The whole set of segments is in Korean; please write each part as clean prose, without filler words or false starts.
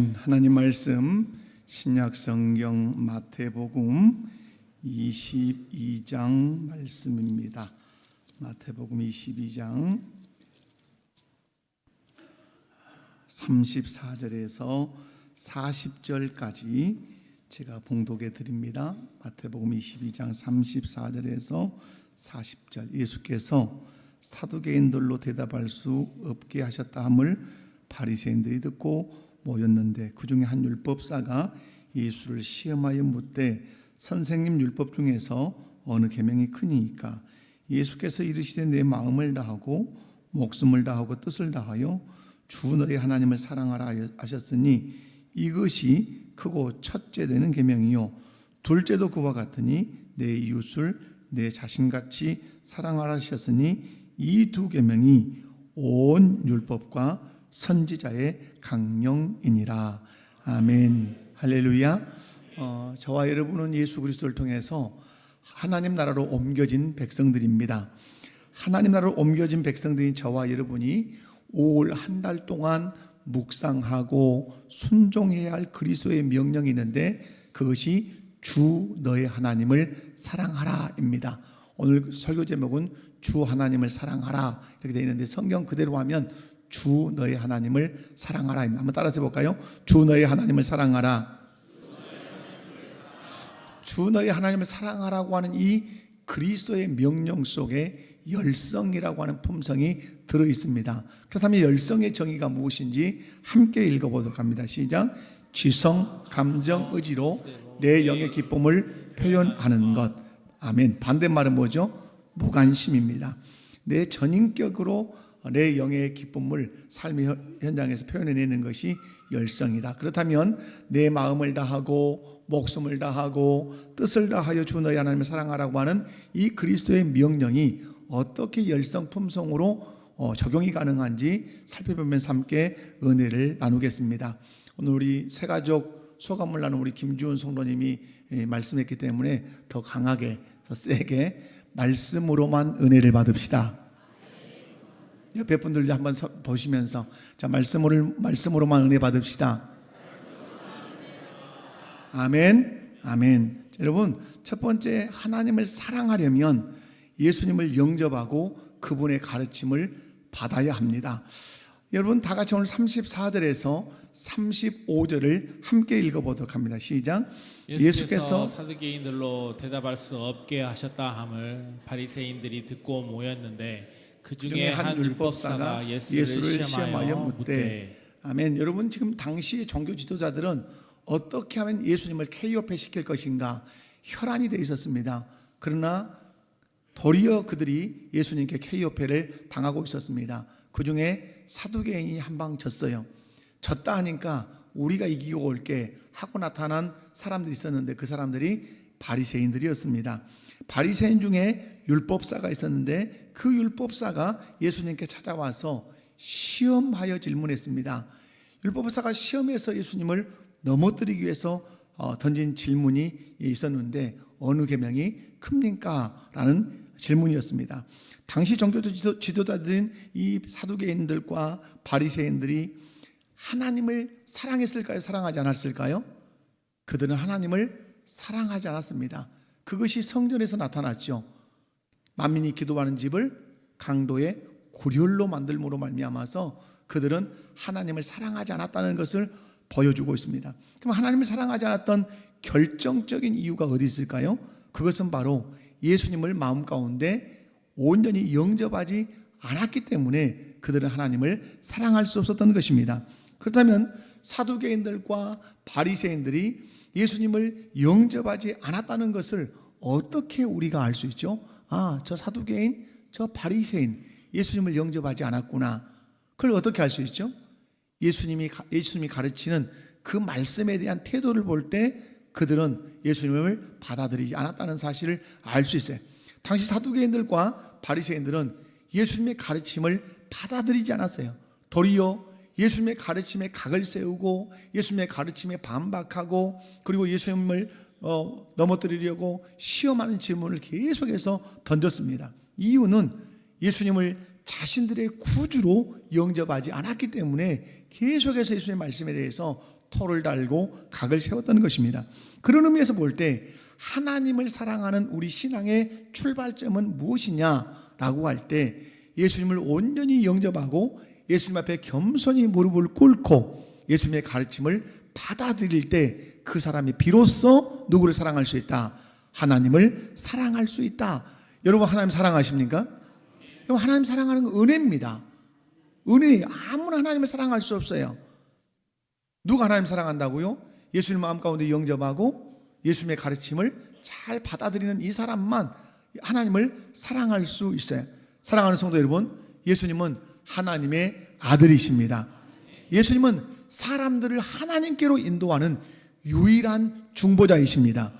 하나님 말씀 신약 성경 마태복음 22장 말씀입니다. 마태복음 22장 34절에서 40절까지 제가 봉독해 드립니다. 마태복음 22장 34절에서 40절. 예수께서 사두개인들로 대답할 수 없게 하셨다 함을 바리새인들이 듣고 모였는데 그 중에 한 율법사가 예수를 시험하여 묻되 선생님, 율법 중에서 어느 계명이 크니이까? 예수께서 이르시되 내 마음을 다하고 목숨을 다하고 뜻을 다하여 주 너의 하나님을 사랑하라 하셨으니 이것이 크고 첫째 되는 계명이요 둘째도 그와 같으니 내 이웃을 내 자신같이 사랑하라 하셨으니 이 두 계명이 온 율법과 선지자의 강령이니라. 아멘. 할렐루야. 저와 여러분은 예수 그리스도를 통해서 하나님 나라로 옮겨진 백성들입니다. 하나님 나라로 옮겨진 백성들인 저와 여러분이 올 한 달 동안 묵상하고 순종해야 할 그리스도의 명령이 있는데 그것이 주 너의 하나님을 사랑하라입니다. 오늘 설교 제목은 주 하나님을 사랑하라 이렇게 되어 있는데 성경 그대로 하면 주 너의 하나님을 사랑하라. 한번 따라서 해볼까요? 주 너의 하나님을 사랑하라. 주 너의 하나님을 사랑하라고 하는 이 그리스도의 명령 속에 열성이라고 하는 품성이 들어있습니다. 그렇다면 열성의 정의가 무엇인지 함께 읽어보도록 합니다. 시작. 지성, 감정, 의지로 내 영의 기쁨을 표현하는 것. 아멘. 반대말은 뭐죠? 무관심입니다. 내 전인격으로 내 영의 기쁨을 삶의 현장에서 표현해내는 것이 열성이다. 그렇다면 내 마음을 다하고 목숨을 다하고 뜻을 다하여 주 너의 하나님을 사랑하라고 하는 이 그리스도의 명령이 어떻게 열성 품성으로 적용이 가능한지 살펴보면서 함께 은혜를 나누겠습니다. 오늘 우리 새가족 소감을 나눈 우리 김주원 성도님이 말씀했기 때문에 더 강하게 더 세게 말씀으로만 은혜를 받읍시다. 옆에 분들도 한번 보시면서 자 말씀으로만 은혜 받읍시다. 아멘. 아멘. 여러분 첫 번째 하나님을 사랑하려면 예수님을 영접하고 그분의 가르침을 받아야 합니다. 여러분 다 같이 오늘 34절에서 35절을 함께 읽어보도록 합니다. 시작. 예수께서 사두개인들로 대답할 수 없게 하셨다 함을 바리새인들이 듣고 모였는데 그 중에 한 율법사가 예수를 시험하여 묻되. 아멘. 여러분 지금 당시 종교 지도자들은 어떻게 하면 예수님을 KO패 시킬 것인가 혈안이 되어 있었습니다. 그러나 도리어 그들이 예수님께 KO패를 당하고 있었습니다. 그 중에 사두개인이 한 방 졌어요. 졌다 하니까 우리가 이기고 올게 하고 나타난 사람들이 있었는데 그 사람들이 바리새인들이었습니다. 바리새인 중에 율법사가 있었는데 그 율법사가 예수님께 찾아와서 시험하여 질문했습니다. 율법사가 시험해서 예수님을 넘어뜨리기 위해서 던진 질문이 있었는데 어느 계명이 큽니까? 라는 질문이었습니다. 당시 종교 지도자들인 이 사두개인들과 바리새인들이 하나님을 사랑했을까요? 사랑하지 않았을까요? 그들은 하나님을 사랑하지 않았습니다. 그것이 성전에서 나타났죠. 만민이 기도하는 집을 강도의 구렬로 만들므로 말미암아서 그들은 하나님을 사랑하지 않았다는 것을 보여주고 있습니다. 그럼 하나님을 사랑하지 않았던 결정적인 이유가 어디 있을까요? 그것은 바로 예수님을 마음 가운데 온전히 영접하지 않았기 때문에 그들은 하나님을 사랑할 수 없었던 것입니다. 그렇다면 사두개인들과 바리새인들이 예수님을 영접하지 않았다는 것을 어떻게 우리가 알 수 있죠? 저 사두개인, 저 바리새인 예수님을 영접하지 않았구나. 그걸 어떻게 알 수 있죠? 예수님이 가르치는 그 말씀에 대한 태도를 볼 때 그들은 예수님을 받아들이지 않았다는 사실을 알 수 있어요. 당시 사두개인들과 바리새인들은 예수님의 가르침을 받아들이지 않았어요. 도리어 예수님의 가르침에 각을 세우고 예수님의 가르침에 반박하고 그리고 예수님을 넘어뜨리려고 시험하는 질문을 계속해서 던졌습니다. 이유는 예수님을 자신들의 구주로 영접하지 않았기 때문에 계속해서 예수님의 말씀에 대해서 토를 달고 각을 세웠던 것입니다. 그런 의미에서 볼 때 하나님을 사랑하는 우리 신앙의 출발점은 무엇이냐라고 할 때 예수님을 온전히 영접하고 예수님 앞에 겸손히 무릎을 꿇고 예수님의 가르침을 받아들일 때 그 사람이 비로소 누구를 사랑할 수 있다? 하나님을 사랑할 수 있다. 여러분 하나님 사랑하십니까? 여러분 하나님 사랑하는 건 은혜입니다. 은혜, 아무나 하나님을 사랑할 수 없어요. 누가 하나님 사랑한다고요? 예수님 마음 가운데 영접하고 예수님의 가르침을 잘 받아들이는 이 사람만 하나님을 사랑할 수 있어요. 사랑하는 성도 여러분, 예수님은 하나님의 아들이십니다. 예수님은 사람들을 하나님께로 인도하는 유일한 중보자이십니다.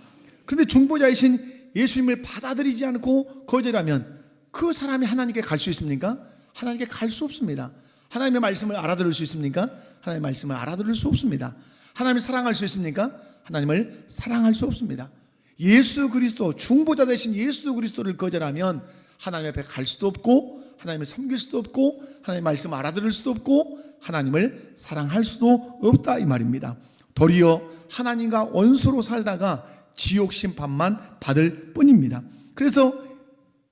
그런데 중보자이신 예수님을 받아들이지 않고 거절하면 그 사람이 하나님께 갈 수 있습니까? 하나님께 갈 수 없습니다. 하나님의 말씀을 알아들을 수 있습니까? 하나님의 말씀을 알아들을 수 없습니다. 하나님을 사랑할 수 있습니까? 하나님을 사랑할 수 없습니다. 예수 그리스도, 중보자 되신 예수 그리스도를 거절하면 하나님 앞에 갈 수도 없고 하나님을 섬길 수도 없고 하나님의 말씀을 알아들을 수도 없고 하나님을 사랑할 수도 없다 이 말입니다. 도리어 하나님과 원수로 살다가 지옥 심판만 받을 뿐입니다. 그래서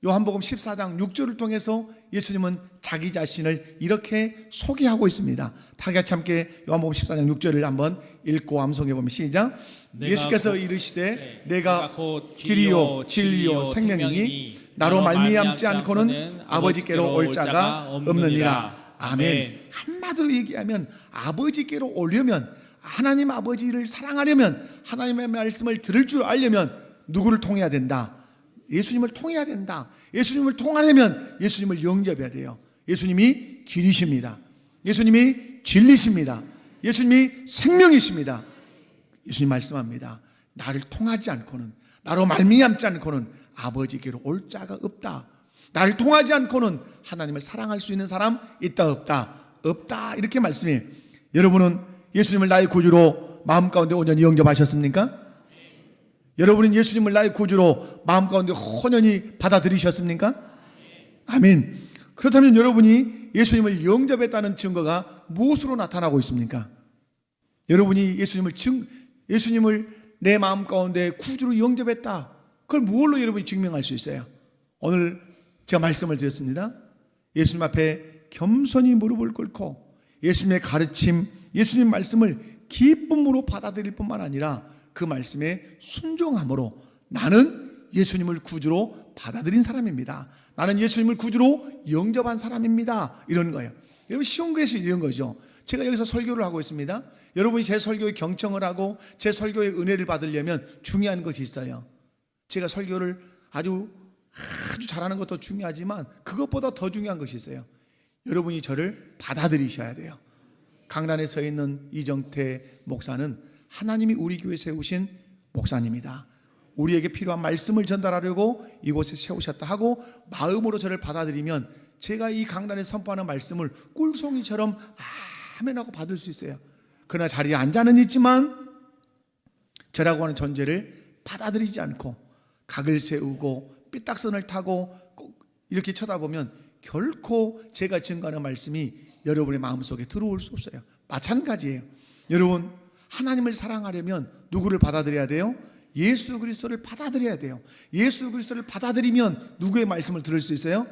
요한복음 14장 6절을 통해서 예수님은 자기 자신을 이렇게 소개하고 있습니다. 다 같이 함께 요한복음 14장 6절을 한번 읽고 암송해 보면 시작. 예수께서 이르시되 내가 곧 길이요 진리요 생명이니 나로 말미암지 않고는 아버지께로 올 자가 없느니라. 아멘. 한마디로 얘기하면 아버지께로 오려면, 하나님 아버지를 사랑하려면, 하나님의 말씀을 들을 줄 알려면 누구를 통해야 된다? 예수님을 통해야 된다. 예수님을 통하려면 예수님을 영접해야 돼요. 예수님이 길이십니다. 예수님이 진리십니다. 예수님이 생명이십니다. 예수님 말씀합니다. 나를 통하지 않고는, 나로 말미암지 않고는 아버지께로 올 자가 없다. 나를 통하지 않고는 하나님을 사랑할 수 있는 사람 있다 없다? 없다. 이렇게 말씀해요. 여러분은 예수님을 나의 구주로 마음 가운데 온전히 영접하셨습니까? 여러분은 예수님을 나의 구주로 마음 가운데 혼연히 받아들이셨습니까? 아멘. 그렇다면 여러분이 예수님을 영접했다는 증거가 무엇으로 나타나고 있습니까? 여러분이 예수님을 내 마음 가운데 구주로 영접했다. 그걸 무엇로 여러분이 증명할 수 있어요? 오늘 제가 말씀을 드렸습니다. 예수님 앞에 겸손히 무릎을 꿇고 예수님의 가르침, 예수님 말씀을 기쁨으로 받아들일 뿐만 아니라 그 말씀에 순종함으로 나는 예수님을 구주로 받아들인 사람입니다. 나는 예수님을 구주로 영접한 사람입니다. 이런 거예요. 여러분 쉬운 것이 이런 거죠. 제가 여기서 설교를 하고 있습니다. 여러분이 제 설교에 경청을 하고 제 설교의 은혜를 받으려면 중요한 것이 있어요. 제가 설교를 아주 잘하는 것도 중요하지만 그것보다 더 중요한 것이 있어요. 여러분이 저를 받아들이셔야 돼요. 강단에 서 있는 이정태 목사는 하나님이 우리 교회에 세우신 목사님이다. 우리에게 필요한 말씀을 전달하려고 이곳에 세우셨다 하고 마음으로 저를 받아들이면 제가 이 강단에 선포하는 말씀을 꿀송이처럼 아멘하고 받을 수 있어요. 그러나 자리에 앉아는 있지만 저라고 하는 존재를 받아들이지 않고 각을 세우고 삐딱선을 타고 꼭 이렇게 쳐다보면 결코 제가 증거하는 말씀이 여러분의 마음속에 들어올 수 없어요. 마찬가지예요. 여러분 하나님을 사랑하려면 누구를 받아들여야 돼요? 예수 그리스도를 받아들여야 돼요. 예수 그리스도를 받아들이면 누구의 말씀을 들을 수 있어요?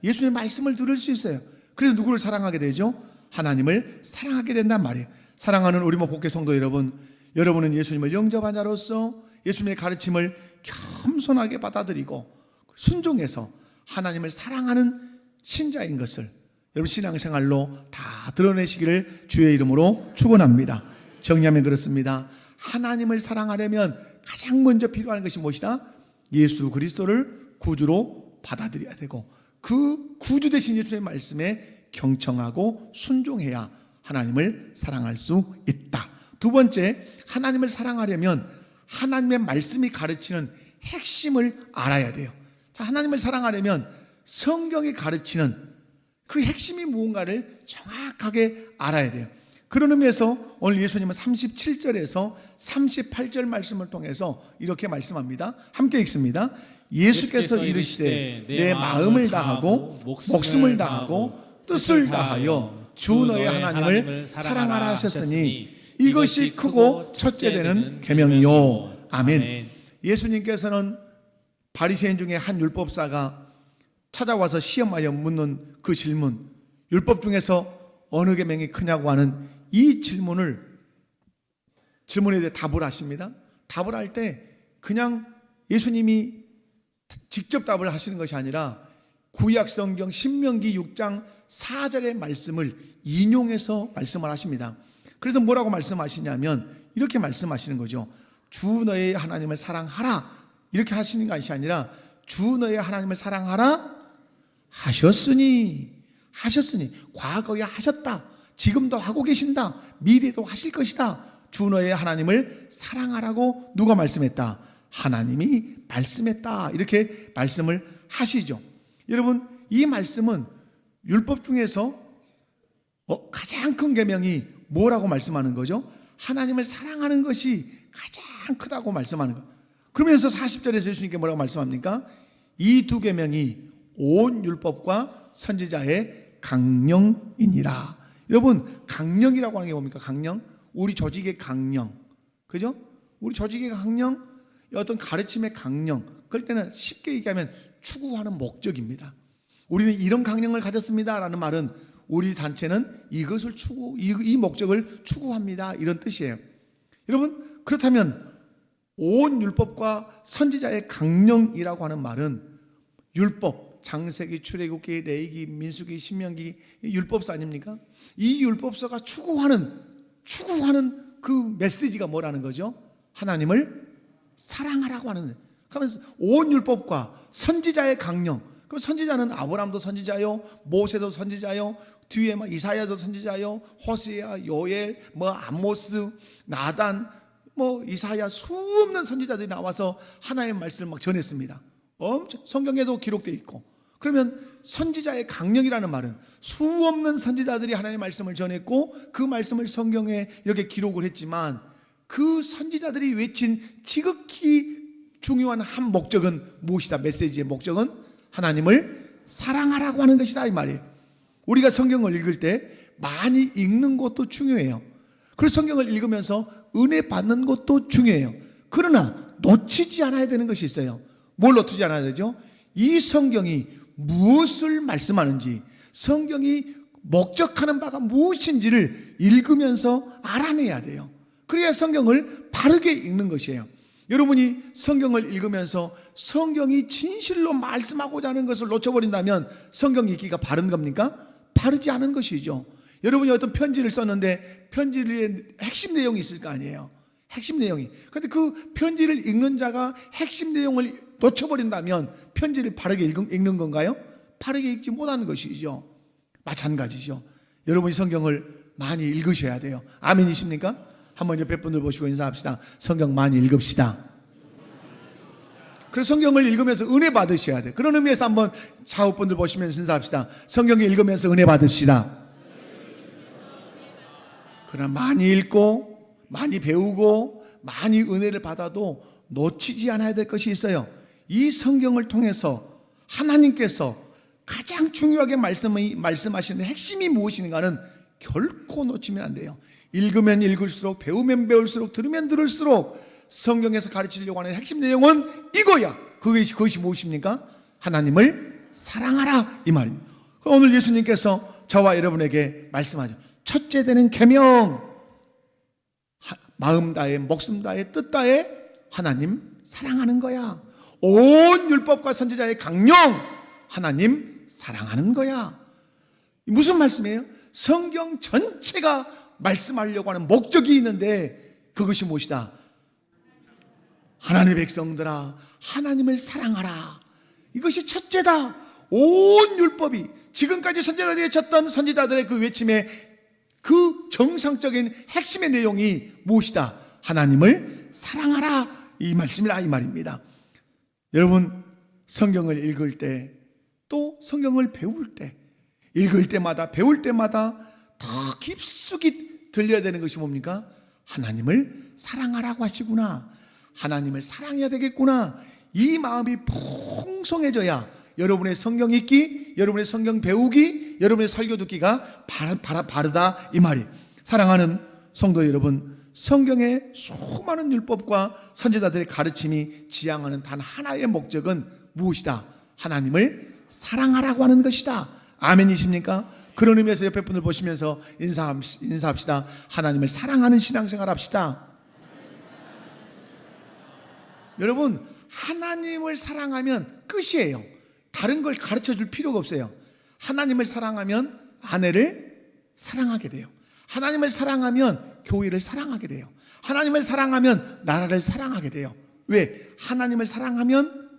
예수님의 말씀을 들을 수 있어요. 그래서 누구를 사랑하게 되죠? 하나님을 사랑하게 된단 말이에요. 사랑하는 우리 목복회 성도 여러분, 여러분은 예수님을 영접한 자로서 예수님의 가르침을 겸손하게 받아들이고 순종해서 하나님을 사랑하는 신자인 것을 여러분 신앙생활로 다 드러내시기를 주의 이름으로 축원합니다. 정리하면 그렇습니다. 하나님을 사랑하려면 가장 먼저 필요한 것이 무엇이다? 예수 그리스도를 구주로 받아들여야 되고 그 구주 되신 예수의 말씀에 경청하고 순종해야 하나님을 사랑할 수 있다. 두 번째, 하나님을 사랑하려면 하나님의 말씀이 가르치는 핵심을 알아야 돼요. 자, 하나님을 사랑하려면 성경이 가르치는 그 핵심이 무언가를 정확하게 알아야 돼요. 그런 의미에서 오늘 예수님은 37절에서 38절 말씀을 통해서 이렇게 말씀합니다. 함께 읽습니다. 예수께서 이르시되 내 마음을 다하고 목숨을 다하고 뜻을 다하여 주 너의 하나님을 사랑하라 하셨으니 이것이 크고 첫째 되는 계명이요. 아멘. 예수님께서는 바리새인 중에 한 율법사가 찾아와서 시험하여 묻는 그 질문, 율법 중에서 어느 계명이 크냐고 하는 이 질문에 대해 답을 하십니다. 답을 할 때 그냥 예수님이 직접 답을 하시는 것이 아니라 구약 성경 신명기 6장 4절의 말씀을 인용해서 말씀을 하십니다. 그래서 뭐라고 말씀하시냐면 이렇게 말씀하시는 거죠. 주 너의 하나님을 사랑하라, 이렇게 하시는 것이 아니라 주 너의 하나님을 사랑하라 하셨으니 과거에 하셨다, 지금도 하고 계신다, 미래도 하실 것이다. 주 너의 하나님을 사랑하라고 누가 말씀했다? 하나님이 말씀했다. 이렇게 말씀을 하시죠. 여러분, 이 말씀은 율법 중에서 가장 큰 계명이 뭐라고 말씀하는 거죠? 하나님을 사랑하는 것이 가장 크다고 말씀하는 거. 그러면서 40절에서 예수님께 뭐라고 말씀합니까? 이 두 계명이 온 율법과 선지자의 강령이니라. 여러분, 강령이라고 하는 게 뭡니까? 강령? 우리 조직의 강령, 그죠? 우리 조직의 강령, 어떤 가르침의 강령, 그럴 때는 쉽게 얘기하면 추구하는 목적입니다. 우리는 이런 강령을 가졌습니다 라는 말은 우리 단체는 이것을 이 목적을 추구합니다, 이런 뜻이에요. 여러분, 그렇다면 온 율법과 선지자의 강령이라고 하는 말은 율법, 창세기, 출애굽기, 레위기, 민수기, 신명기, 율법서 아닙니까? 이 율법서가 추구하는 그 메시지가 뭐라는 거죠? 하나님을 사랑하라고 하는. 그러면서 온 율법과 선지자의 강령. 그럼 선지자는 아브라함도 선지자요, 모세도 선지자요, 뒤에 이사야도 선지자요, 호세아, 요엘, 아모스, 나단, 이사야, 수없는 선지자들이 나와서 하나님의 말씀을 막 전했습니다. 성경에도 기록되어 있고. 그러면 선지자의 강령이라는 말은 수없는 선지자들이 하나님의 말씀을 전했고 그 말씀을 성경에 이렇게 기록을 했지만 그 선지자들이 외친 지극히 중요한 한 목적은 무엇이다? 메시지의 목적은 하나님을 사랑하라고 하는 것이다, 이 말이에요. 우리가 성경을 읽을 때 많이 읽는 것도 중요해요. 그래서 성경을 읽으면서 은혜 받는 것도 중요해요. 그러나 놓치지 않아야 되는 것이 있어요. 뭘 놓치지 않아야 되죠? 이 성경이 무엇을 말씀하는지, 성경이 목적하는 바가 무엇인지를 읽으면서 알아내야 돼요. 그래야 성경을 바르게 읽는 것이에요. 여러분이 성경을 읽으면서 성경이 진실로 말씀하고자 하는 것을 놓쳐버린다면 성경 읽기가 바른 겁니까? 바르지 않은 것이죠. 여러분이 어떤 편지를 썼는데 편지의 핵심 내용이 있을 거 아니에요. 핵심 내용이. 그런데 그 편지를 읽는 자가 핵심 내용을 놓쳐버린다면 편지를 바르게 읽는 건가요? 바르게 읽지 못하는 것이죠. 마찬가지죠. 여러분이 성경을 많이 읽으셔야 돼요. 아멘이십니까? 한번 옆에 분들 보시고 인사합시다. 성경 많이 읽읍시다. 그래서 성경을 읽으면서 은혜 받으셔야 돼요. 그런 의미에서 한번 좌우 분들 보시면서 인사합시다. 성경을 읽으면서 은혜 받읍시다. 그러나 많이 읽고 많이 배우고 많이 은혜를 받아도 놓치지 않아야 될 것이 있어요. 이 성경을 통해서 하나님께서 가장 중요하게 말씀하시는 핵심이 무엇인가는 결코 놓치면 안 돼요. 읽으면 읽을수록, 배우면 배울수록, 들으면 들을수록 성경에서 가르치려고 하는 핵심 내용은 이거야. 그것이 무엇입니까? 하나님을 사랑하라, 이 말입니다. 오늘 예수님께서 저와 여러분에게 말씀하죠. 첫째 되는 계명, 마음 다해, 목숨 다해, 뜻 다해 하나님 사랑하는 거야. 온 율법과 선지자의 강령, 하나님 사랑하는 거야. 무슨 말씀이에요? 성경 전체가 말씀하려고 하는 목적이 있는데 그것이 무엇이다? 하나님의 백성들아, 하나님을 사랑하라. 이것이 첫째다. 온 율법이 지금까지 선지자들이 외쳤던 선지자들의 그 외침의 그 정상적인 핵심의 내용이 무엇이다? 하나님을 사랑하라, 이 말씀이라, 이 말입니다. 여러분, 성경을 읽을 때, 또 성경을 배울 때, 읽을 때마다 배울 때마다 더 깊숙이 들려야 되는 것이 뭡니까? 하나님을 사랑하라고 하시구나, 하나님을 사랑해야 되겠구나, 이 마음이 풍성해져야 여러분의 성경 읽기, 여러분의 성경 배우기, 여러분의 설교 듣기가 바르다, 이 말이. 사랑하는 성도 여러분, 성경의 수많은 율법과 선지자들의 가르침이 지향하는 단 하나의 목적은 무엇이다? 하나님을 사랑하라고 하는 것이다. 아멘이십니까? 그런 의미에서 옆에 분을 보시면서 인사합시다. 하나님을 사랑하는 신앙생활 합시다. 여러분, 하나님을 사랑하면 끝이에요. 다른 걸 가르쳐 줄 필요가 없어요. 하나님을 사랑하면 아내를 사랑하게 돼요. 하나님을 사랑하면 교회를 사랑하게 돼요. 하나님을 사랑하면 나라를 사랑하게 돼요. 왜? 하나님을 사랑하면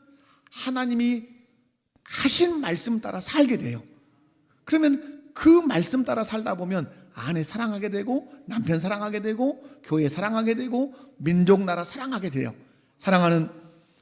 하나님이 하신 말씀 따라 살게 돼요. 그러면 그 말씀 따라 살다 보면 아내 사랑하게 되고 남편 사랑하게 되고 교회 사랑하게 되고 민족 나라 사랑하게 돼요. 사랑하는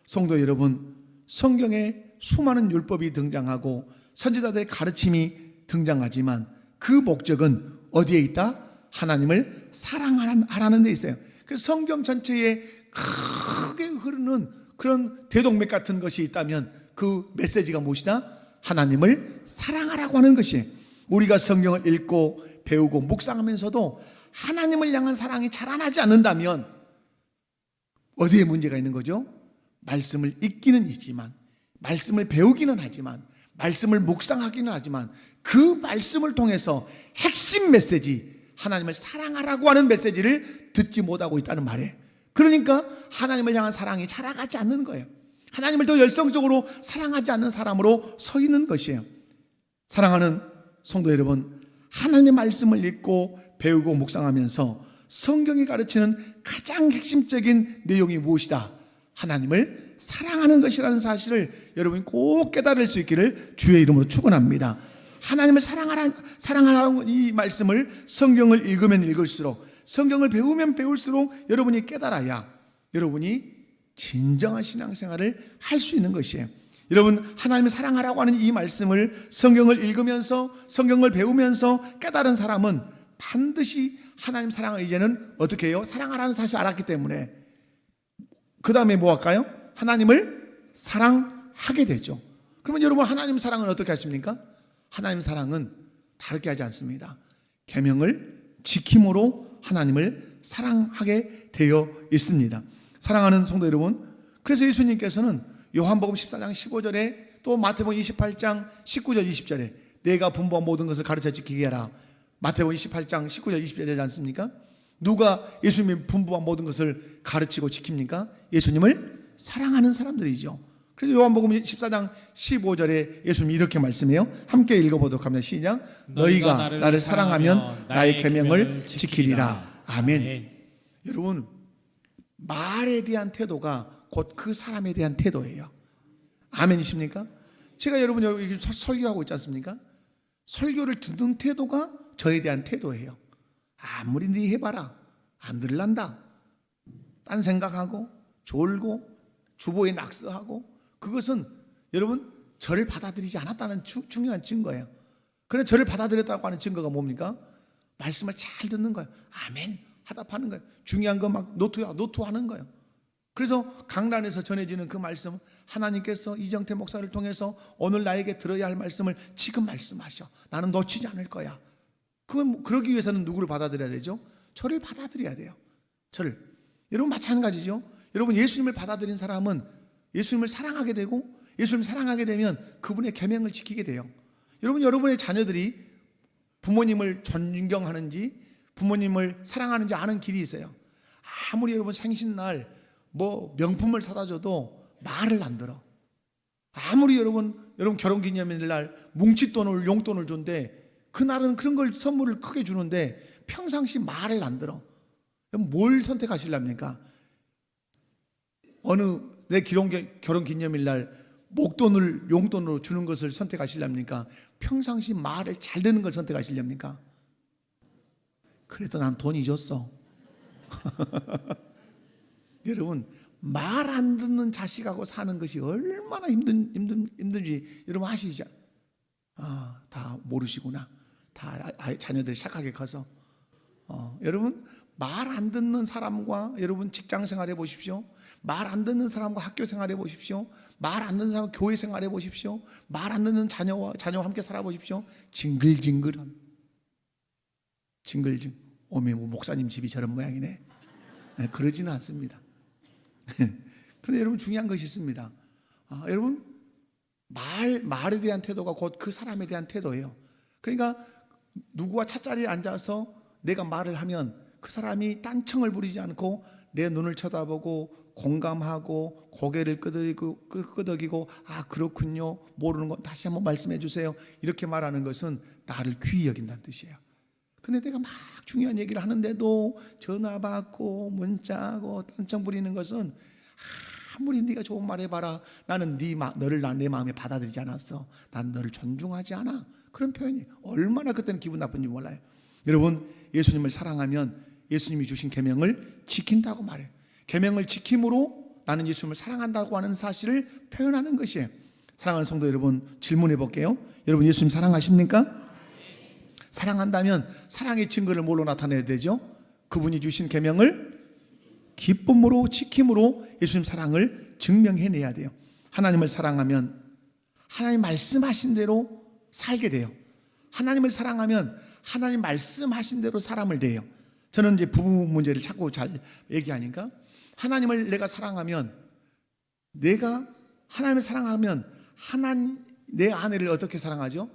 성도 여러분, 성경에 수많은 율법이 등장하고 선지자들의 가르침이 등장하지만 그 목적은 어디에 있다? 하나님을 사랑하라는 데 있어요. 그래서 성경 전체에 크게 흐르는 그런 대동맥 같은 것이 있다면 그 메시지가 무엇이다? 하나님을 사랑하라고 하는 것이에요. 우리가 성경을 읽고 배우고 묵상하면서도 하나님을 향한 사랑이 자라나지 않는다면 어디에 문제가 있는 거죠? 말씀을 읽기는 있지만, 말씀을 배우기는 하지만, 말씀을 묵상하기는 하지만 그 말씀을 통해서 핵심 메시지, 하나님을 사랑하라고 하는 메시지를 듣지 못하고 있다는 말이에요. 그러니까 하나님을 향한 사랑이 자라가지 않는 거예요. 하나님을 더 열성적으로 사랑하지 않는 사람으로 서 있는 것이에요. 사랑하는 성도 여러분, 하나님의 말씀을 읽고 배우고 묵상하면서 성경이 가르치는 가장 핵심적인 내용이 무엇이다? 하나님을 사랑하는 것이라는 사실을 여러분이 꼭 깨달을 수 있기를 주의 이름으로 축원합니다. 하나님을 사랑하라는 이 말씀을 성경을 읽으면 읽을수록, 성경을 배우면 배울수록 여러분이 깨달아야 여러분이 진정한 신앙생활을 할 수 있는 것이에요. 여러분, 하나님을 사랑하라고 하는 이 말씀을 성경을 읽으면서 성경을 배우면서 깨달은 사람은 반드시 하나님 사랑을 이제는 어떻게 해요? 사랑하라는 사실을 알았기 때문에 그 다음에 뭐 할까요? 하나님을 사랑하게 되죠. 그러면 여러분, 하나님 사랑은 어떻게 하십니까? 하나님 사랑은 다르게 하지 않습니다. 계명을 지킴으로 하나님을 사랑하게 되어 있습니다. 사랑하는 성도 여러분, 그래서 예수님께서는 요한복음 14장 15절에 또 마태복음 28장 19절 20절에 내가 분부한 모든 것을 가르쳐 지키게 하라. 마태복음 28장 19절 20절에 되지 않습니까? 누가 예수님이 분부한 모든 것을 가르치고 지킵니까? 예수님을 사랑하는 사람들이죠. 그래서 요한복음 14장 15절에 예수님이 이렇게 말씀해요. 함께 읽어보도록 합니다. 시작. 너희가 나를 사랑하면 나의 계명을 지키리라. 아멘. 여러분, 말에 대한 태도가 곧 그 사람에 대한 태도예요. 아멘이십니까? 제가 여러분 여기 설교하고 있지 않습니까? 설교를 듣는 태도가 저에 대한 태도예요. 아무리 네 해봐라 안 들을란다, 딴 생각하고 졸고 주보에 낙서하고, 그것은 여러분 저를 받아들이지 않았다는 중요한 증거예요. 그런데 저를 받아들였다고 하는 증거가 뭡니까? 말씀을 잘 듣는 거예요. 아멘 하답하는 거예요. 중요한 거 막 노투하는 거예요. 그래서 강단에서 전해지는 그 말씀, 하나님께서 이정태 목사를 통해서 오늘 나에게 들어야 할 말씀을 지금 말씀하셔. 나는 놓치지 않을 거야. 그러기 위해서는 누구를 받아들여야 되죠? 저를 받아들여야 돼요. 저를. 여러분 마찬가지죠. 여러분 예수님을 받아들인 사람은 예수님을 사랑하게 되고, 예수님을 사랑하게 되면 그분의 계명을 지키게 돼요. 여러분, 여러분의 자녀들이 부모님을 존경하는지 부모님을 사랑하는지 아는 길이 있어요. 아무리 여러분 생신날 뭐 명품을 사다 줘도 말을 안 들어. 아무리 여러분 결혼기념일날 뭉칫돈을 용돈을 준대, 그날은 그런 걸 선물을 크게 주는데 평상시 말을 안 들어. 그럼 뭘 선택하실랍니까? 어느 내 결혼기념일날 목돈을 용돈으로 주는 것을 선택하실랍니까? 평상시 말을 잘 듣는 걸 선택하실랍니까? 그래도 난 돈이 줬어. 여러분, 말 안 듣는 자식하고 사는 것이 얼마나 힘든지 여러분 아시죠? 다 모르시구나. 다 자녀들이 착하게 커서. 여러분, 말 안 듣는 사람과 여러분 직장 생활해 보십시오. 말 안 듣는 사람과 학교 생활해 보십시오. 말 안 듣는 사람 교회 생활해 보십시오. 말 안 듣는 자녀와 함께 살아 보십시오. 징글징글함. 징글징글. 오메 뭐 목사님 집이 저런 모양이네. 네, 그러지는 않습니다. 그런데 여러분 중요한 것이 있습니다. 여러분 말에 대한 태도가 곧 그 사람에 대한 태도예요. 그러니까 누구와 찻자리에 앉아서 내가 말을 하면 그 사람이 딴청을 부리지 않고 내 눈을 쳐다보고 공감하고 고개를 끄덕이고 그렇군요, 모르는 건 다시 한번 말씀해 주세요, 이렇게 말하는 것은 나를 귀히 여긴다는 뜻이에요. 근데 내가 막 중요한 얘기를 하는데도 전화 받고 문자하고 딴청 부리는 것은 아무리 네가 좋은 말 해봐라, 나는 너를 내 마음에 받아들이지 않았어, 난 너를 존중하지 않아, 그런 표현이 얼마나 그때는 기분 나쁜지 몰라요. 여러분 예수님을 사랑하면 예수님이 주신 계명을 지킨다고 말해요. 계명을 지킴으로 나는 예수님을 사랑한다고 하는 사실을 표현하는 것이에요. 사랑하는 성도 여러분, 질문해 볼게요. 여러분 예수님 사랑하십니까? 사랑한다면 사랑의 증거를 뭘로 나타내야 되죠? 그분이 주신 계명을 기쁨으로 지킴으로 예수님 사랑을 증명해내야 돼요. 하나님을 사랑하면 하나님 말씀하신 대로 살게 돼요. 하나님을 사랑하면 하나님 말씀하신 대로 사람을 대해요. 저는 이제 부부 문제를 자꾸 잘 얘기하니까, 하나님을 내가 사랑하면, 내가 하나님을 사랑하면 내 아내를 어떻게 사랑하죠?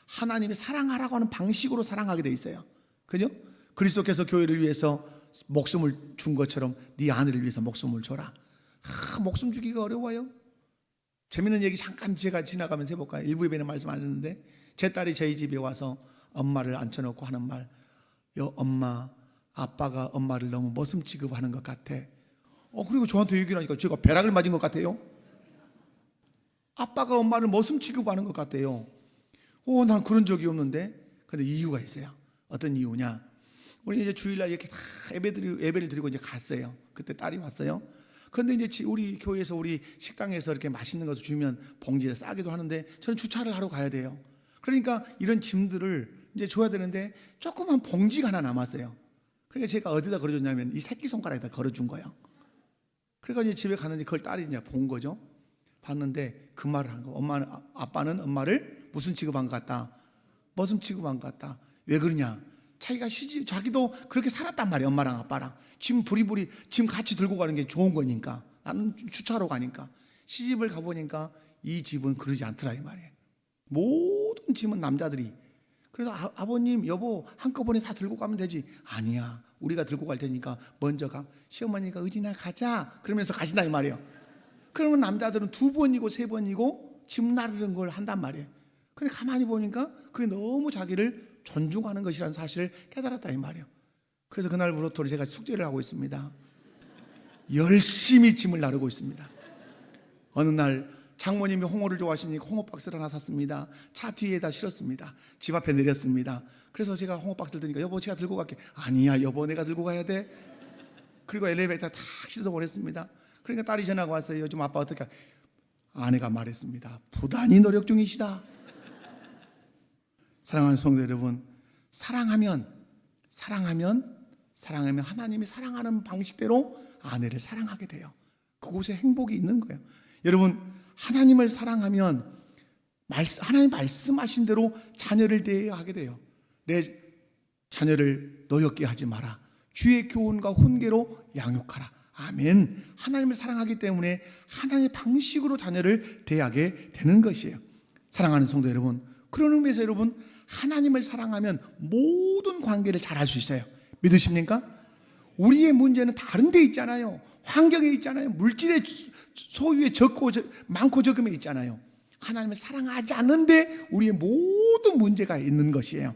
하나님이 사랑하라고 하는 방식으로 사랑하게 돼 있어요. 그죠? 그리스도께서 교회를 위해서 목숨을 준 것처럼 네 아내를 위해서 목숨을 줘라. 목숨 주기가 어려워요. 재밌는 얘기 잠깐 제가 지나가면서 해볼까요? 일부 예배는 말씀 안 했는데, 제 딸이 저희 집에 와서 엄마를 앉혀놓고 하는 말, 엄마, 아빠가 엄마를 너무 머슴 취급하는 것 같아. 그리고 저한테 얘기를 하니까 제가 벼락을 맞은 것 같아요. 아빠가 엄마를 머슴 취급하는 것 같아요. 난 그런 적이 없는데. 그런데 이유가 있어요. 어떤 이유냐? 우리 이제 주일날 이렇게 다 예배를 드리고 이제 갔어요. 그때 딸이 왔어요. 그런데 이제 우리 교회에서 우리 식당에서 이렇게 맛있는 것을 주면 봉지에 싸기도 하는데, 저는 주차를 하러 가야 돼요. 그러니까 이런 짐들을 이제 줘야 되는데 조그만 봉지가 하나 남았어요. 그러니까 제가 어디다 걸어줬냐면 이 새끼손가락에다 걸어준 거예요. 그러니까 이제 집에 갔는데 그걸 딸이 이제 본 거죠. 봤는데 그 말을 한 거. 아빠는 엄마를 무슨 취급한 것 같다? 머슴 취급한 것 같다. 왜 그러냐? 자기도 그렇게 살았단 말이에요. 엄마랑 아빠랑 짐 부리부리 짐 같이 들고 가는 게 좋은 거니까. 나는 주차로 가니까. 시집을 가보니까 이 집은 그러지 않더라 이 말이에요. 모든 짐은 남자들이. 그래서 아버님 여보 한꺼번에 다 들고 가면 되지. 아니야, 우리가 들고 갈 테니까 먼저 가. 시어머니가 의진아 가자 그러면서 가신다 이 말이에요. 그러면 남자들은 2번이고 3번이고 짐 나르는 걸 한단 말이에요. 근데 가만히 보니까 그게 너무 자기를 존중하는 것이라는 사실을 깨달았다 이 말이에요. 그래서 그날부터 제가 숙제를 하고 있습니다. 열심히 짐을 나르고 있습니다. 어느 날 장모님이 홍어를 좋아하시니까 홍어 박스를 하나 샀습니다. 차 뒤에다 실었습니다. 집 앞에 내렸습니다. 그래서 제가 홍어 박스를 드니까 여보 제가 들고 갈게. 아니야 여보 내가 들고 가야 돼. 그리고 엘리베이터 탁 실어서 보냈습니다. 그러니까 딸이 전화가 왔어요. 요즘 아빠 어떻게? 아내가 말했습니다. 부단히 노력 중이시다. 사랑하는 성도 여러분, 사랑하면 하나님이 사랑하는 방식대로 아내를 사랑하게 돼요. 그곳에 행복이 있는 거예요. 여러분 하나님을 사랑하면 하나님 말씀하신 대로 자녀를 대하게 돼요. 내 자녀를 노엽게 하지 마라. 주의 교훈과 훈계로 양육하라. 아멘. 하나님을 사랑하기 때문에 하나님의 방식으로 자녀를 대하게 되는 것이에요. 사랑하는 성도 여러분, 그런 의미에서 여러분 하나님을 사랑하면 모든 관계를 잘할 수 있어요. 믿으십니까? 우리의 문제는 다른 데 있잖아요. 환경에 있잖아요. 물질의 소유에 많고 적음에 있잖아요. 하나님을 사랑하지 않는데 우리의 모든 문제가 있는 것이에요.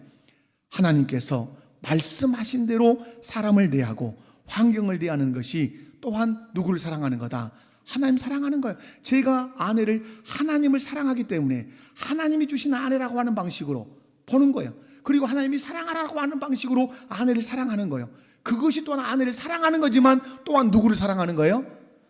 하나님께서 말씀하신 대로 사람을 대하고 환경을 대하는 것이 또한 누구를 사랑하는 거다? 하나님 사랑하는 거예요. 제가 아내를 하나님을 사랑하기 때문에 하나님이 주신 아내라고 하는 방식으로 보는 거예요. 그리고 하나님이 사랑하라고 하는 방식으로 아내를 사랑하는 거예요. 그것이 또한 아내를 사랑하는 거지만 또한 누구를 사랑하는 거예요?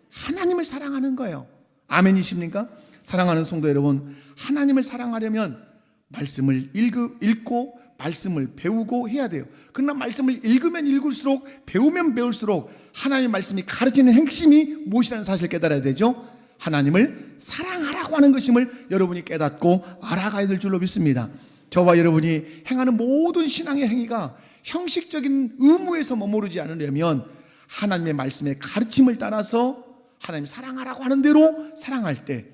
하나님을 사랑하는 거예요. 아멘이십니까? 사랑하는 성도 여러분, 하나님을 사랑하려면 말씀을 읽고 말씀을 배우고 해야 돼요. 그러나 말씀을 읽으면 읽을수록 배우면 배울수록 하나님의 말씀이 가르치는 핵심이 무엇이라는 사실을 깨달아야 되죠. 하나님을 사랑하라고 하는 것임을 여러분이 깨닫고 알아가야 될 줄로 믿습니다. 저와 여러분이 행하는 모든 신앙의 행위가 형식적인 의무에서 머무르지 않으려면 하나님의 말씀의 가르침을 따라서 하나님 사랑하라고 하는 대로 사랑할 때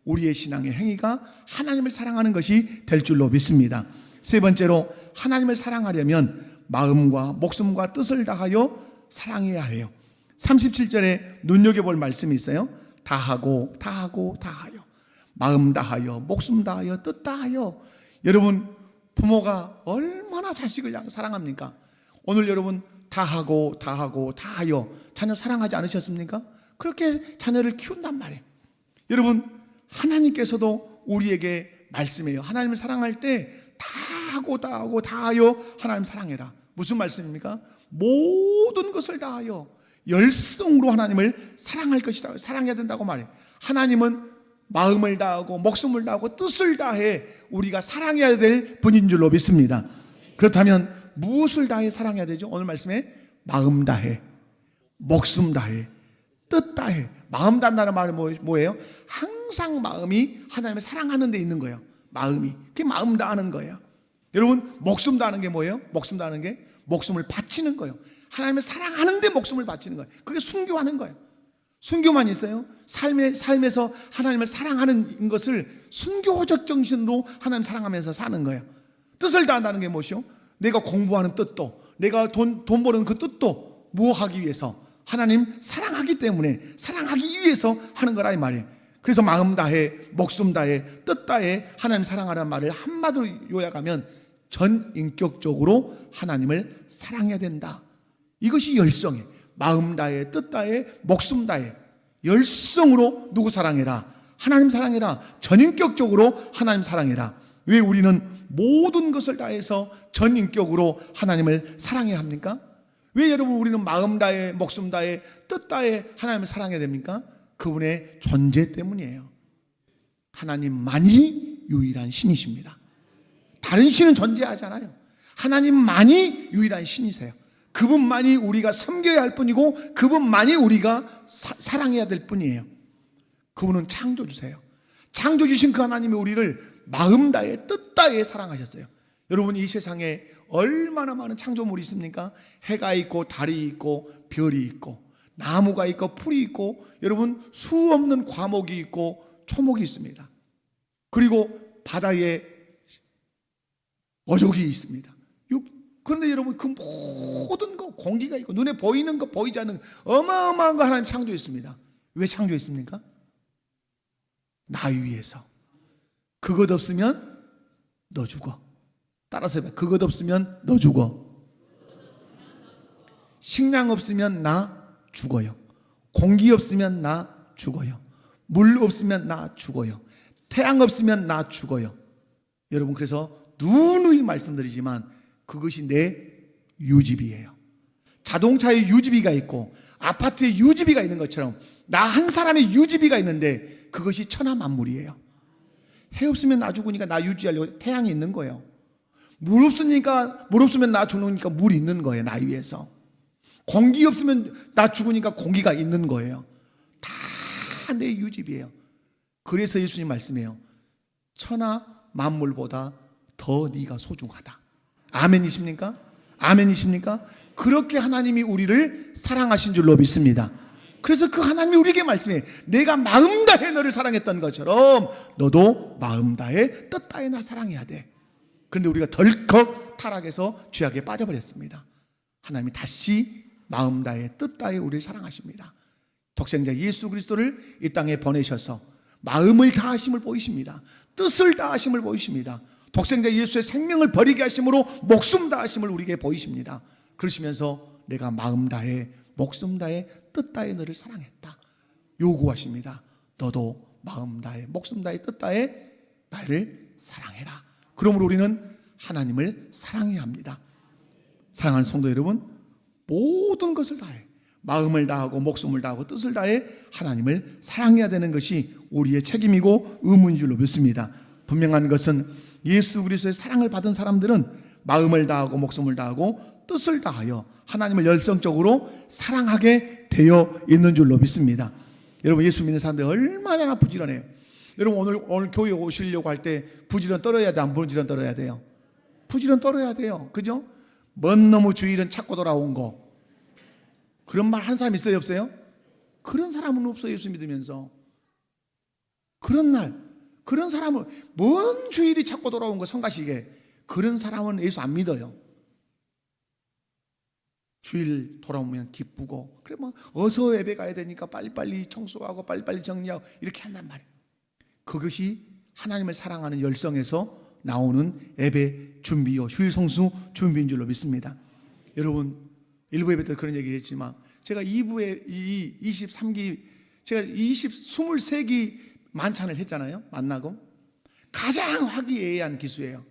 우리의 신앙의 행위가 하나님을 사랑하는 것이 될 줄로 믿습니다. 세 번째로, 하나님을 사랑하려면 마음과 목숨과 뜻을 다하여 사랑해야 해요. 37절에 눈여겨볼 말씀이 있어요. 다하고 다하고 다하여, 마음 다하여 목숨 다하여 뜻 다하여. 여러분, 부모가 얼마나 자식을 사랑합니까? 오늘 여러분 다하고 다하고 다하여 자녀 사랑하지 않으셨습니까? 그렇게 자녀를 키운단 말이에요. 여러분, 하나님께서도 우리에게 말씀해요. 하나님을 사랑할 때 다하고 다하고 다하여 하나님 사랑해라. 무슨 말씀입니까? 모든 것을 다하여 열성으로 하나님을 사랑할 것이다. 사랑해야 된다고 말해요. 하나님은 마음을 다하고 목숨을 다하고 뜻을 다해 우리가 사랑해야 될 분인 줄로 믿습니다. 그렇다면 무엇을 다해 사랑해야 되죠? 오늘 말씀에 마음 다해, 목숨 다해, 뜻 다해. 마음 다한다는 말은 뭐예요? 항상 마음이 하나님을 사랑하는 데 있는 거예요. 마음이. 그게 마음 다하는 거예요. 여러분, 목숨 다하는 게 뭐예요? 목숨 다하는 게 목숨을 바치는 거예요. 하나님을 사랑하는 데 목숨을 바치는 거예요. 그게 순교하는 거예요. 순교만 있어요? 삶에서 하나님을 사랑하는 것을 순교적 정신으로 하나님 사랑하면서 사는 거예요. 뜻을 다한다는 게 무엇이요? 내가 공부하는 뜻도, 내가 돈 버는 그 뜻도 뭐 하기 위해서? 하나님 사랑하기 때문에, 사랑하기 위해서 하는 거라 이 말이에요. 그래서 마음 다해, 목숨 다해, 뜻 다해 하나님 사랑하라는 말을 한마디로 요약하면 전인격적으로 하나님을 사랑해야 된다. 이것이 열성이에요. 마음 다해, 뜻 다해, 목숨 다해 열성으로 누구 사랑해라? 하나님 사랑해라. 전인격적으로 하나님 사랑해라. 왜 우리는 모든 것을 다해서 전인격으로 하나님을 사랑해야 합니까? 왜 여러분 우리는 마음 다해, 목숨 다해, 뜻 다해 하나님을 사랑해야 됩니까? 그분의 존재 때문이에요. 하나님만이 유일한 신이십니다. 다른 신은 존재하잖아요. 하나님만이 유일한 신이세요. 그분만이 우리가 섬겨야 할 뿐이고 그분만이 우리가 사랑해야 될 뿐이에요. 그분은 창조주세요. 창조주신 그 하나님이 우리를 마음 다해 뜻 다해 사랑하셨어요. 여러분, 이 세상에 얼마나 많은 창조물이 있습니까? 해가 있고 달이 있고 별이 있고 나무가 있고 풀이 있고 여러분 수 없는 과목이 있고 초목이 있습니다. 그리고 바다에 어족이 있습니다. 그런데 여러분 그 모든 거, 공기가 있고 눈에 보이는 거 보이지 않는 어마어마한 거 하나님 창조했습니다. 왜 창조했습니까? 나 위해서. 그것 없으면 너 죽어. 따라서 해봐. 그것 없으면 너 죽어. 식량 없으면 나 죽어요. 공기 없으면 나 죽어요. 물 없으면 나 죽어요. 태양 없으면 나 죽어요. 여러분, 그래서 누누이 말씀드리지만 그것이 내 유지비예요. 자동차에 유지비가 있고 아파트에 유지비가 있는 것처럼 나 한 사람의 유지비가 있는데 그것이 천하만물이에요. 해 없으면 나 죽으니까 나 유지하려고 태양이 있는 거예요. 물 없으면 나 죽으니까 물이 있는 거예요. 나 위에서. 공기 없으면 나 죽으니까 공기가 있는 거예요. 다 내 유지비예요. 그래서 예수님 말씀해요. 천하 만물보다 더 네가 소중하다. 아멘이십니까? 아멘이십니까? 그렇게 하나님이 우리를 사랑하신 줄로 믿습니다. 그래서 그 하나님이 우리에게 말씀해. 내가 마음 다해 너를 사랑했던 것처럼 너도 마음 다해 뜻 다해 나 사랑해야 돼. 그런데 우리가 덜컥 타락해서 죄악에 빠져버렸습니다. 하나님이 다시 마음 다해 뜻 다해 우리를 사랑하십니다. 독생자 예수 그리스도를 이 땅에 보내셔서 마음을 다하심을 보이십니다. 뜻을 다하심을 보이십니다. 독생자 예수의 생명을 버리게 하심으로 목숨 다하심을 우리에게 보이십니다. 그러시면서 내가 마음 다해 목숨 다해 뜻 다해 너를 사랑했다 요구하십니다. 너도 마음 다해 목숨 다해 뜻 다해 나를 사랑해라. 그러므로 우리는 하나님을 사랑해야 합니다. 사랑하는 성도 여러분, 모든 것을 다해 마음을 다하고 목숨을 다하고 뜻을 다해 하나님을 사랑해야 되는 것이 우리의 책임이고 의무인 줄로 믿습니다. 분명한 것은 예수 그리스도의 사랑을 받은 사람들은 마음을 다하고 목숨을 다하고 뜻을 다하여 하나님을 열성적으로 사랑하게 되어 있는 줄로 믿습니다. 여러분, 예수 믿는 사람들 얼마나 부지런해요. 여러분, 오늘 교회 오시려고 할 때 부지런 떨어야 돼? 안 부지런 떨어야 돼요? 부지런 떨어야 돼요. 그죠? 먼 놈의 주일은 찾고 돌아온 거. 그런 말 하는 사람 있어요, 없어요? 그런 사람은 없어요. 예수 믿으면서. 그런 날, 그런 사람은 먼 주일이 찾고 돌아온 거, 성가시게. 그런 사람은 예수 안 믿어요. 주일 돌아오면 기쁘고, 그래 뭐 어서 예배 가야 되니까 빨리빨리 청소하고 빨리빨리 정리하고 이렇게 한단 말이에요. 그것이 하나님을 사랑하는 열성에서 나오는 예배 준비요, 휴일 성수 준비인 줄로 믿습니다. 여러분, 일부 예배 때 그런 얘기 했지만 제가 2부에 이 23기 제가 23기 만찬을 했잖아요. 만나고 가장 화기애애한 기수예요.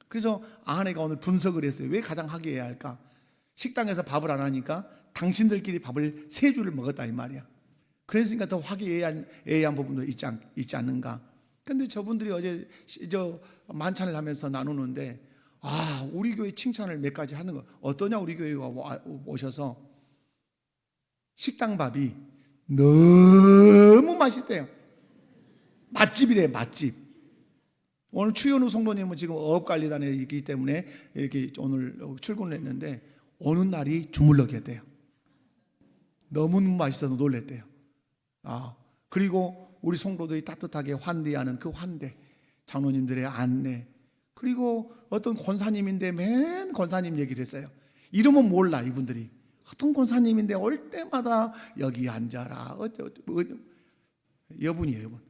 그래서 아내가 오늘 분석을 했어요. 왜 가장 화기애애할까? 식당에서 밥을 안 하니까 당신들끼리 밥을 3주를 먹었다 이 말이야. 그러니까 더 화기애애한 부분도 있지 않는가. 근데 저분들이 어제 만찬을 하면서 나누는데, 우리 교회 칭찬을 몇 가지 하는 거. 어떠냐, 우리 교회가 오셔서 식당밥이 너무 맛있대요. 맛집이래요, 맛집. 오늘 추현우 성도님은 지금 어업관리단에 있기 때문에 이렇게 오늘 출근을 했는데, 오는 날이 주물럭이었대요. 너무 맛있어서 놀랬대요. 그리고 우리 성도들이 따뜻하게 환대하는 그 환대, 장로님들의 안내, 그리고 어떤 권사님인데 맨 권사님 얘기를 했어요. 이름은 몰라 이분들이. 어떤 권사님인데 올 때마다 여기 앉아라. 여분이에요, 여분.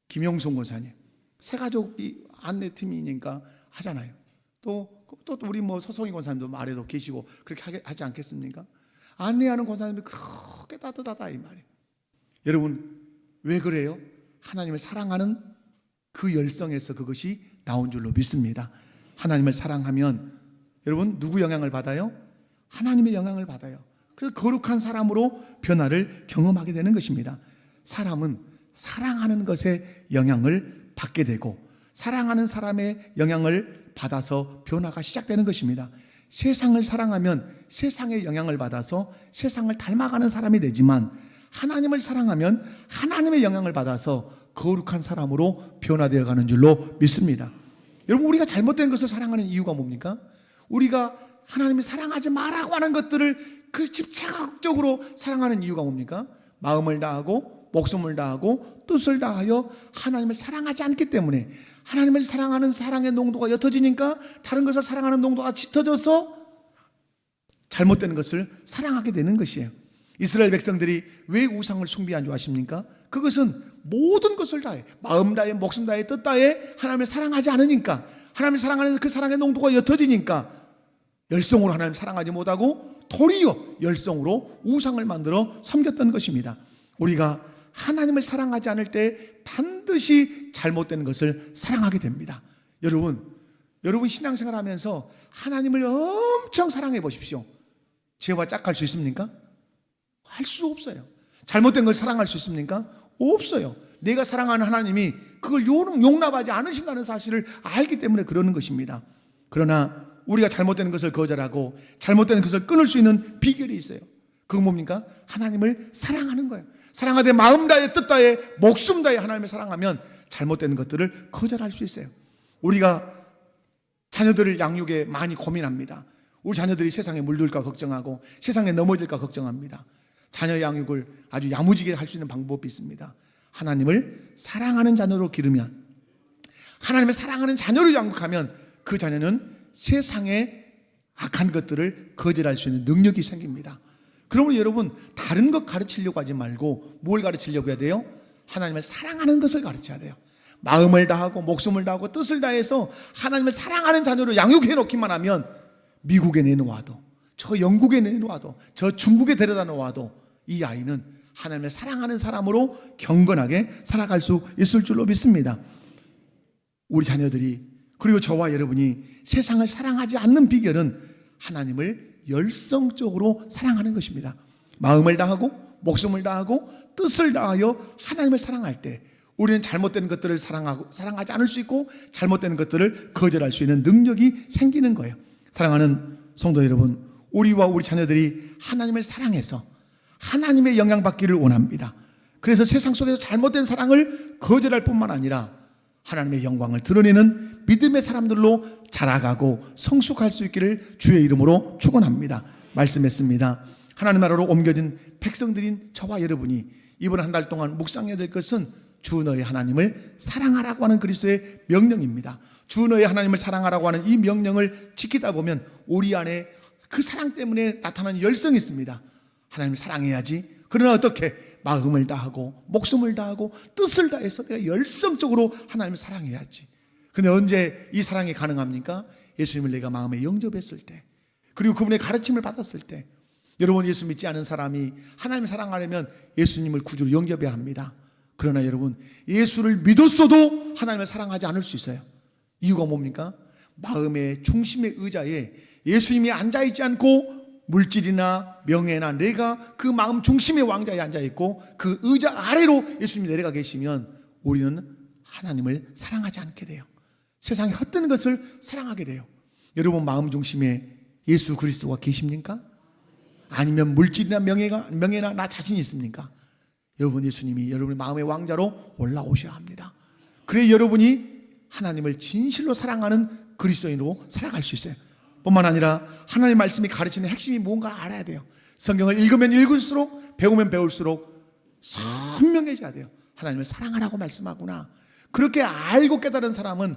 김영순 권사님. 새가족이 안내팀이니까 하잖아요. 또 우리 뭐 서성희 권사님도 말에도 계시고 그렇게 하지 않겠습니까? 안내하는 권사님도 그렇게 따뜻하다 이 말이에요. 여러분, 왜 그래요? 하나님을 사랑하는 그 열성에서 그것이 나온 줄로 믿습니다. 하나님을 사랑하면 여러분 누구 영향을 받아요? 하나님의 영향을 받아요. 그래서 거룩한 사람으로 변화를 경험하게 되는 것입니다. 사람은 사랑하는 것에 영향을 받게 되고 사랑하는 사람의 영향을 받아서 변화가 시작되는 것입니다. 세상을 사랑하면 세상의 영향을 받아서 세상을 닮아가는 사람이 되지만 하나님을 사랑하면 하나님의 영향을 받아서 거룩한 사람으로 변화되어 가는 줄로 믿습니다. 여러분, 우리가 잘못된 것을 사랑하는 이유가 뭡니까? 우리가 하나님이 사랑하지 말라고 하는 것들을 그 집착적으로 사랑하는 이유가 뭡니까? 마음을 다하고 목숨을 다하고 뜻을 다하여 하나님을 사랑하지 않기 때문에 하나님을 사랑하는 사랑의 농도가 옅어지니까 다른 것을 사랑하는 농도가 짙어져서 잘못된 것을 사랑하게 되는 것이에요. 이스라엘 백성들이 왜 우상을 숭배한 줄 아십니까? 그것은 모든 것을 다해 마음 다해 목숨 다해 뜻 다해 하나님을 사랑하지 않으니까, 하나님을 사랑하는 그 사랑의 농도가 옅어지니까 열성으로 하나님을 사랑하지 못하고 도리어 열성으로 우상을 만들어 섬겼던 것입니다. 우리가 하나님을 사랑하지 않을 때 반드시 잘못된 것을 사랑하게 됩니다. 여러분 신앙생활 하면서 하나님을 엄청 사랑해 보십시오. 죄와 짝할 수 있습니까? 할 수 없어요. 잘못된 걸 사랑할 수 있습니까? 없어요. 내가 사랑하는 하나님이 그걸 용납하지 않으신다는 사실을 알기 때문에 그러는 것입니다. 그러나 우리가 잘못된 것을 거절하고 잘못된 것을 끊을 수 있는 비결이 있어요. 그건 뭡니까? 하나님을 사랑하는 거예요. 사랑하되 마음 다해 뜻 다해 목숨 다해 하나님을 사랑하면 잘못된 것들을 거절할 수 있어요. 우리가 자녀들을 양육에 많이 고민합니다. 우리 자녀들이 세상에 물들까 걱정하고 세상에 넘어질까 걱정합니다. 자녀 양육을 아주 야무지게 할 수 있는 방법이 있습니다. 하나님을 사랑하는 자녀로 기르면, 하나님을 사랑하는 자녀로 양육하면 그 자녀는 세상의 악한 것들을 거절할 수 있는 능력이 생깁니다. 그러면 여러분, 다른 것 가르치려고 하지 말고 뭘 가르치려고 해야 돼요? 하나님을 사랑하는 것을 가르쳐야 돼요. 마음을 다하고 목숨을 다하고 뜻을 다해서 하나님을 사랑하는 자녀로 양육해 놓기만 하면 미국에 내놓아도, 저 영국에 내놓아도, 저 중국에 데려다 놓아도 이 아이는 하나님을 사랑하는 사람으로 경건하게 살아갈 수 있을 줄로 믿습니다. 우리 자녀들이, 그리고 저와 여러분이 세상을 사랑하지 않는 비결은 하나님을 열성적으로 사랑하는 것입니다. 마음을 다하고 목숨을 다하고 뜻을 다하여 하나님을 사랑할 때 우리는 잘못된 것들을 사랑하지 않을 수 있고 잘못된 것들을 거절할 수 있는 능력이 생기는 거예요. 사랑하는 성도 여러분, 우리와 우리 자녀들이 하나님을 사랑해서 하나님의 영향받기를 원합니다. 그래서 세상 속에서 잘못된 사랑을 거절할 뿐만 아니라 하나님의 영광을 드러내는 믿음의 사람들로 자라가고 성숙할 수 있기를 주의 이름으로 축원합니다. 말씀했습니다. 하나님 나라로 옮겨진 백성들인 저와 여러분이 이번 한 달 동안 묵상해야 될 것은 주 너의 하나님을 사랑하라고 하는 그리스도의 명령입니다. 주 너의 하나님을 사랑하라고 하는 이 명령을 지키다 보면 우리 안에 그 사랑 때문에 나타나는 열성이 있습니다. 하나님을 사랑해야지. 그러나 어떻게? 마음을 다하고 목숨을 다하고 뜻을 다해서 내가 열성적으로 하나님을 사랑해야지. 근데 언제 이 사랑이 가능합니까? 예수님을 내가 마음에 영접했을 때, 그리고 그분의 가르침을 받았을 때. 여러분, 예수 믿지 않은 사람이 하나님을 사랑하려면 예수님을 구주로 영접해야 합니다. 그러나 여러분, 예수를 믿었어도 하나님을 사랑하지 않을 수 있어요. 이유가 뭡니까? 마음의 중심의 의자에 예수님이 앉아있지 않고 물질이나 명예나 내가 그 마음 중심의 왕자에 앉아있고 그 의자 아래로 예수님이 내려가 계시면 우리는 하나님을 사랑하지 않게 돼요. 세상의 헛된 것을 사랑하게 돼요. 여러분, 마음 중심에 예수 그리스도가 계십니까? 아니면 물질이나 명예나 나 자신이 있습니까? 여러분, 예수님이 여러분의 마음의 왕자로 올라오셔야 합니다. 그래 여러분이 하나님을 진실로 사랑하는 그리스도인으로 살아갈 수 있어요. 뿐만 아니라 하나님의 말씀이 가르치는 핵심이 뭔가 알아야 돼요. 성경을 읽으면 읽을수록, 배우면 배울수록 선명해져야 돼요. 하나님을 사랑하라고 말씀하구나. 그렇게 알고 깨달은 사람은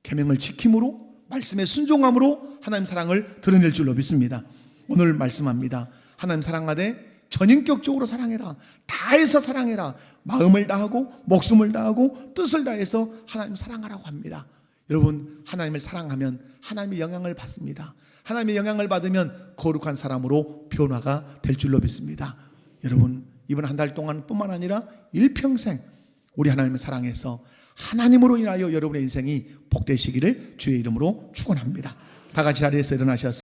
계명을 지킴으로, 말씀의 순종함으로 하나님 사랑을 드러낼 줄로 믿습니다. 오늘 말씀합니다. 하나님 사랑하되 전인격적으로 사랑해라. 다해서 사랑해라. 마음을 다하고 목숨을 다하고 뜻을 다해서 하나님 사랑하라고 합니다. 여러분, 하나님을 사랑하면 하나님의 영향을 받습니다. 하나님의 영향을 받으면 거룩한 사람으로 변화가 될 줄로 믿습니다. 여러분, 이번 한 달 동안 뿐만 아니라 일평생 우리 하나님을 사랑해서 하나님으로 인하여 여러분의 인생이 복되시기를 주의 이름으로 축원합니다. 다 같이 자리에서 일어나셔서